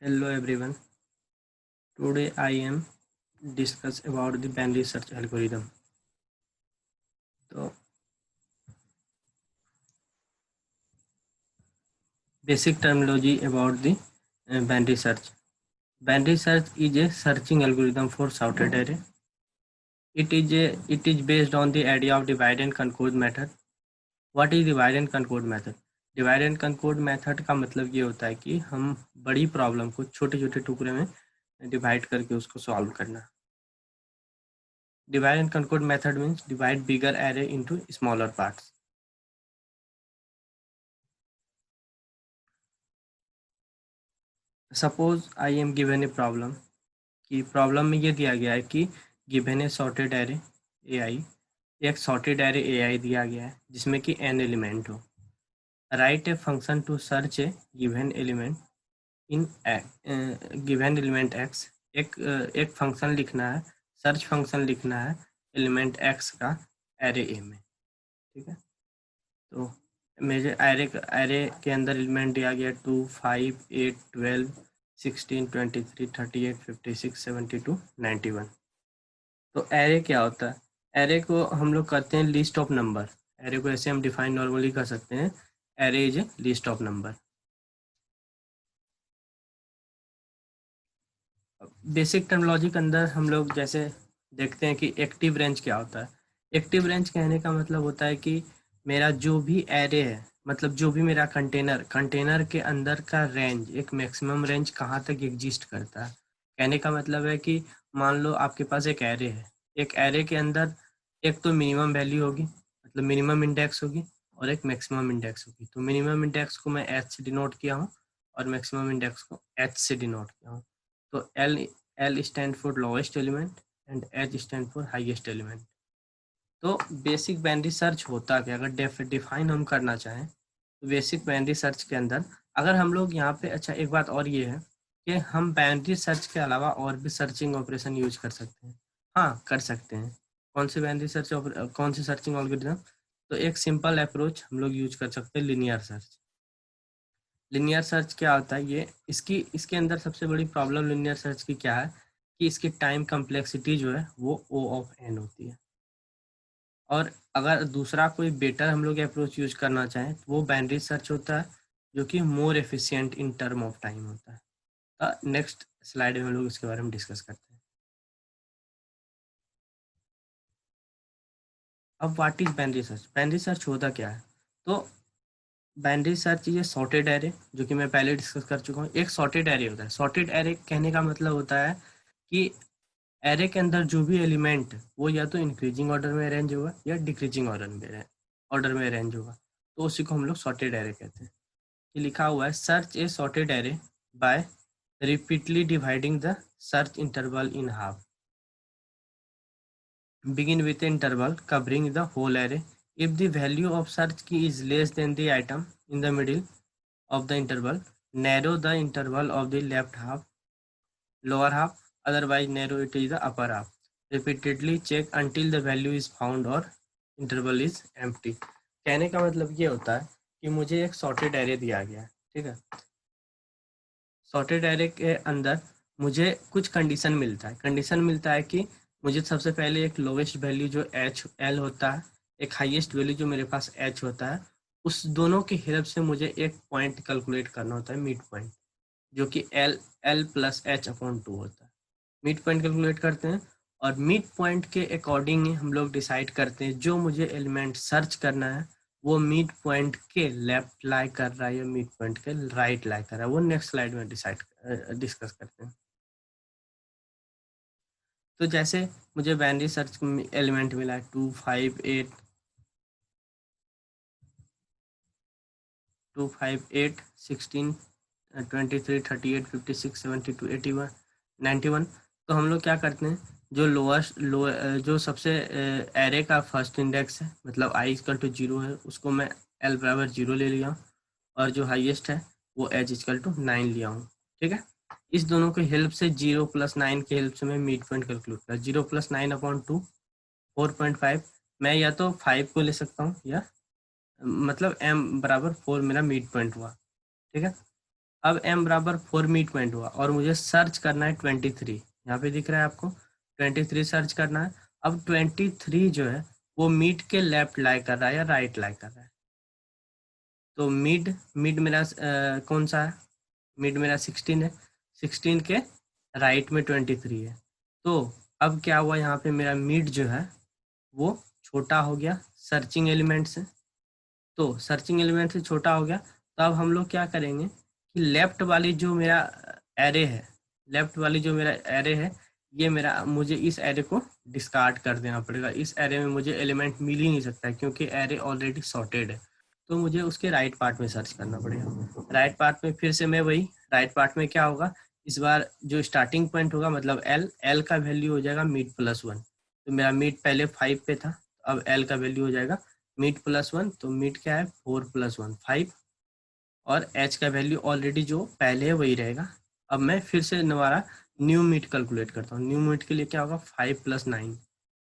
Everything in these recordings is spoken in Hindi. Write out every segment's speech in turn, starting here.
Hello everyone. Today I am discuss about the binary search algorithm. So basic terminology about the binary search. Binary search is a searching algorithm for sorted array. It is based on the idea of divide and conquer method. What is divide and conquer method? Divide and conquer method का मतलब ये होता है कि हम बड़ी प्रॉब्लम को छोटे छोटे टुकड़े में डिवाइड करके उसको सॉल्व करना. Divide and conquer method means divide bigger array into smaller parts. Suppose I am given a problem कि प्रॉब्लम में ये दिया गया है कि given a sorted array AI, एक सॉर्टेड एरे AI दिया गया है जिसमें कि n एलिमेंट हो. Write a function to search a given element in given element x. एक फंक्शन लिखना है, सर्च फंक्शन लिखना है एलिमेंट x का एरे A में. ठीक है, तो मेरे एरे के अंदर एलिमेंट दिया गया 2, 5, 8, 12, 16, 23, 38, 56, 72, 91. तो एरे क्या होता है? एरे को हम लोग करते हैं लिस्ट ऑफ नंबर. एरे को ऐसे हम डिफाइन नॉर्मली कर सकते हैं, array is a list of number. Basic terminology के अंदर हम लोग जैसे देखते हैं कि एक्टिव रेंज क्या होता है. एक्टिव रेंज कहने का मतलब होता है कि मेरा जो भी एरे है, मतलब जो भी मेरा कंटेनर के अंदर का रेंज, एक मैक्सिमम रेंज कहाँ तक एग्जिस्ट करता है. कहने का मतलब है कि मान लो आपके पास एक एरे है, एक एरे के अंदर एक तो मिनिमम वैल्यू होगी, मतलब मिनिमम इंडेक्स होगी, और एक मैक्सिमम इंडेक्स होगी. तो मिनिमम इंडेक्स को मैं एच से डिनोट किया हूँ और मैक्सिमम इंडेक्स को एच से डिनोट किया हूँ. तो L stand for lowest element and H stand for highest element. तो बेसिक बाइनरी सर्च होता क्या, अगर डिफाइन हम करना चाहें तो बेसिक बाइनरी सर्च के अंदर अगर हम लोग यहाँ पे, अच्छा एक बात और ये है कि हम बाइनरी सर्च के अलावा और भी सर्चिंग ऑपरेशन यूज कर सकते हैं. हाँ, कर सकते हैं. कौन सी बाइनरी सर्च, कौन सी सर्चिंग एल्गोरिथम? तो एक सिंपल अप्रोच हम लोग यूज कर सकते हैं, लिनियर सर्च. लिनियर सर्च क्या होता है? ये इसके अंदर सबसे बड़ी प्रॉब्लम लिनियर सर्च की क्या है कि इसकी टाइम कम्प्लेक्सिटी जो है वो O ऑफ n होती है. और अगर दूसरा कोई बेटर हम लोग अप्रोच यूज करना चाहें तो वो बाइनरी सर्च होता है, जो कि more efficient in term of time होता है. नेक्स्ट स्लाइड में हम लोग इसके बारे में डिस्कस करते हैं. अब what is binary search? Binary search होता क्या है? तो बाइनरी सर्च ये सॉर्टेड एरे, जो कि मैं पहले डिस्कस कर चुका हूँ. एक सॉर्टेड एरे होता है. सॉर्टेड एरे कहने का मतलब होता है कि एरे के अंदर जो भी एलिमेंट वो या तो इंक्रीजिंग ऑर्डर में अरेंज होगा या डिक्रीजिंग ऑर्डर में अरेंज होगा. तो उसी को हम लोग सॉर्टेड एरे कहते हैं. ये लिखा हुआ है, search a sorted array by repeatedly dividing the search interval in half. Begin with an interval covering the whole array. If the value of search key is less than the item in the middle of the interval, narrow the interval of the left half, lower half, otherwise narrow it is the upper half. Repeatedly check until the value is found or interval is empty. कहने का मतलब ये होता है कि मुझे एक सॉर्टेड एरे दिया गया है. ठीक है, सॉर्टेड एरे के अंदर मुझे कुछ कंडीशन मिलता है. कंडीशन मिलता है कि मुझे सबसे पहले एक लोवेस्ट वैल्यू जो एच एल होता है, एक हाईएस्ट वैल्यू जो मेरे पास एच होता है, उस दोनों की हेल्प से मुझे एक पॉइंट कैलकुलेट करना होता है, मिड पॉइंट, जो कि L L plus H upon 2 होता है. मिड पॉइंट कैलकुलेट करते हैं और मिड पॉइंट के अकॉर्डिंग ही हम लोग डिसाइड करते हैं जो मुझे एलिमेंट सर्च करना है वो मिड पॉइंट के लेफ्ट लाई कर रहा है या मिड पॉइंट के राइट लाई कर रहा है. वो नेक्स्ट स्लाइड में डिस्कस करते हैं. तो जैसे मुझे बाइनरी सर्च एलिमेंट मिला है 2, 5, 8, 2, 5, 8, 16, 23, 38, 56, 72, 81, 91. तो हम लोग क्या करते हैं, जो जो सबसे एरे का फर्स्ट इंडेक्स है, मतलब i इक्वल टू 0 है, उसको मैं l बराबर 0 ले लिया हूँ, और जो हाईएस्ट है वो h इक्वल टू 9 लिया हूँ. ठीक है, इस दोनों की हेल्प से 0 प्लस 9 की हेल्प से मैं मिड पॉइंट कैलकुलेट कर 0 प्लस 9 अपॉन 2, 4.5. मैं या तो 5 को ले सकता हूँ या मतलब m बराबर 4 मेरा मिड पॉइंट हुआ. ठीक है, अब m बराबर 4 मिड पॉइंट हुआ और मुझे सर्च करना है 23, यहाँ पे दिख रहा है आपको 23 सर्च करना है। अब 23 जो है वो मिड के लेफ्ट लाई कर रहा है या राइट लाई कर रहा है? तो मिड मिड मेरा कौन सा है? मिड मेरा 16 है, 16 के राइट में 23 है। तो अब क्या हुआ, यहाँ पे मेरा मिड जो है वो छोटा हो गया सर्चिंग एलिमेंट से। तो सर्चिंग एलिमेंट से छोटा हो गया, तो अब हम लोग क्या करेंगे कि लेफ्ट वाली जो मेरा एरे है, लेफ्ट वाली जो मेरा एरे है, ये मेरा, मुझे इस एरे को डिस्कार्ड कर देना पड़ेगा। इस एरे में मुझे एलिमेंट मिल ही नहीं सकता है क्योंकि एरे ऑलरेडी सॉर्टेड है। तो मुझे उसके राइट पार्ट में सर्च करना पड़ेगा। राइट पार्ट में फिर से मैं वही, राइट पार्ट में क्या होगा, इस बार जो स्टार्टिंग पॉइंट होगा मतलब एल का वैल्यू हो जाएगा मिड प्लस 1। तो मेरा मिड पहले 5 पे था, अब एल का वैल्यू हो जाएगा मिड प्लस 1। तो मिड क्या है 4 + 1 5, और एच का वैल्यू ऑलरेडी जो पहले है वही रहेगा। अब मैं फिर से दोबारा न्यू मिड कैलकुलेट करता हूँ। न्यू मिड के लिए क्या होगा 5 + 9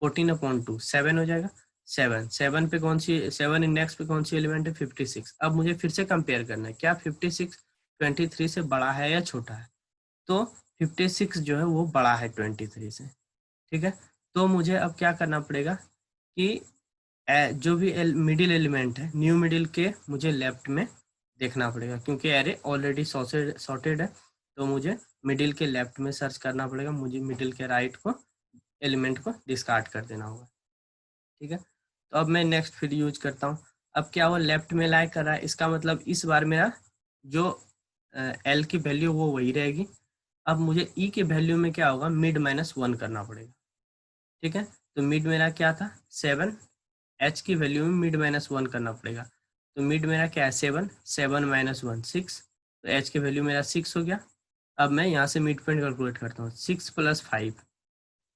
14/2 7 हो जाएगा। 7 पे कौन सी, 7 इंडेक्स पे कौन सी एलिमेंट है 56। अब मुझे फिर से कंपेयर करना है क्या 56 23 से बड़ा है या छोटा है? तो 56 जो है वो बड़ा है 23 से, ठीक है। तो मुझे अब क्या करना पड़ेगा कि जो भी मिडिल एलिमेंट है न्यू मिडिल के मुझे लेफ्ट में देखना पड़ेगा क्योंकि एरे ऑलरेडी सॉर्टेड है। तो मुझे मिडिल के लेफ्ट में सर्च करना पड़ेगा, मुझे मिडिल के राइट को एलिमेंट को डिस्कार्ड कर देना होगा, ठीक है। तो अब मैं नेक्स्ट फिर यूज करता हूँ। अब क्या हुआ लेफ्ट में लाई कर रहा है, इसका मतलब इस बार मेरा जो एल की वैल्यू वो वही रहेगी। अब मुझे ई के वैल्यू में क्या होगा मिड -1 करना पड़ेगा, ठीक है। तो मिड मेरा क्या था 7, एच की वैल्यू में मिड -1 करना पड़ेगा। तो मिड मेरा क्या है 7, 7 - 1 6। तो एच की वैल्यू मेरा 6 हो गया। अब मैं यहाँ से मिड पॉइंट कैलकुलेट करता हूँ 6 + 5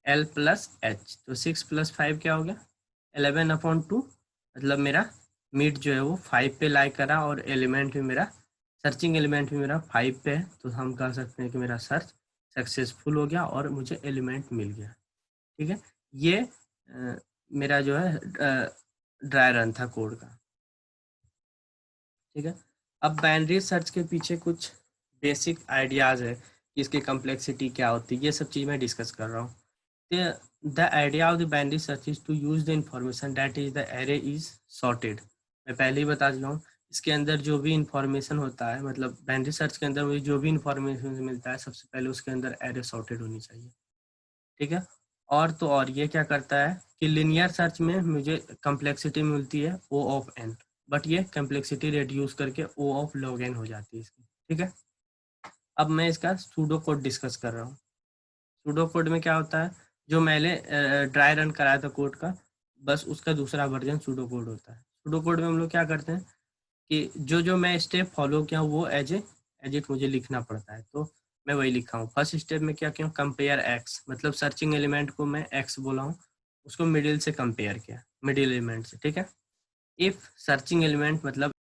एल प्लस एच। तो 6 + 5 क्या हो गया 11/2। मतलब मेरा मिड जो है वो 5 पे लाई करा और एलिमेंट भी मेरा, सर्चिंग एलिमेंट भी मेरा 5 पे है। तो हम कह सकते हैं कि मेरा सर्च सक्सेसफुल हो गया और मुझे एलिमेंट मिल गया, ठीक है। ये मेरा जो है ड्राई रन था कोड का, ठीक है। अब बाइनरी सर्च के पीछे कुछ बेसिक आइडियाज़ है कि इसकी कम्प्लेक्सिटी क्या होती है, ये सब चीज़ मैं डिस्कस कर रहा हूँ। The idea of the binary search is to use the information that is the array is sorted. मैं पहले ही बता चुका हूँ, इसके अंदर जो भी इंफॉर्मेशन होता है, मतलब बाइनरी सर्च के अंदर मुझे जो भी इंफॉर्मेशन मिलता है सबसे पहले उसके अंदर एरे सॉर्टेड होनी चाहिए, ठीक है। और तो और ये क्या करता है कि लिनियर सर्च में मुझे कम्प्लेक्सिटी मिलती है O ऑफ n, बट ये कम्प्लेक्सिटी रिड्यूस करके O ऑफ log n हो जाती है इसकी, ठीक है। अब मैं इसका सूडो कोड डिस्कस कर रहा हूँ। सूडो कोड में क्या होता है, जो मैंने ड्राई रन कराया था कोड का, बस उसका दूसरा वर्जन सूडो कोड होता है। सूडो कोड में हम लोग क्या करते हैं कि जो जो मैं स्टेप फॉलो किया वो एज इट मुझे लिखना पड़ता है। तो मैं वही लिखा हूँ। फर्स्ट स्टेप में क्या किया, कंपेयर एक्स, मतलब सर्चिंग एलिमेंट को मैं एक्स बोला हूँ, उसको मिडिल से कंपेयर किया, मिडिल एलिमेंट से, ठीक है। इफ सर्चिंग एलिमेंट मतलब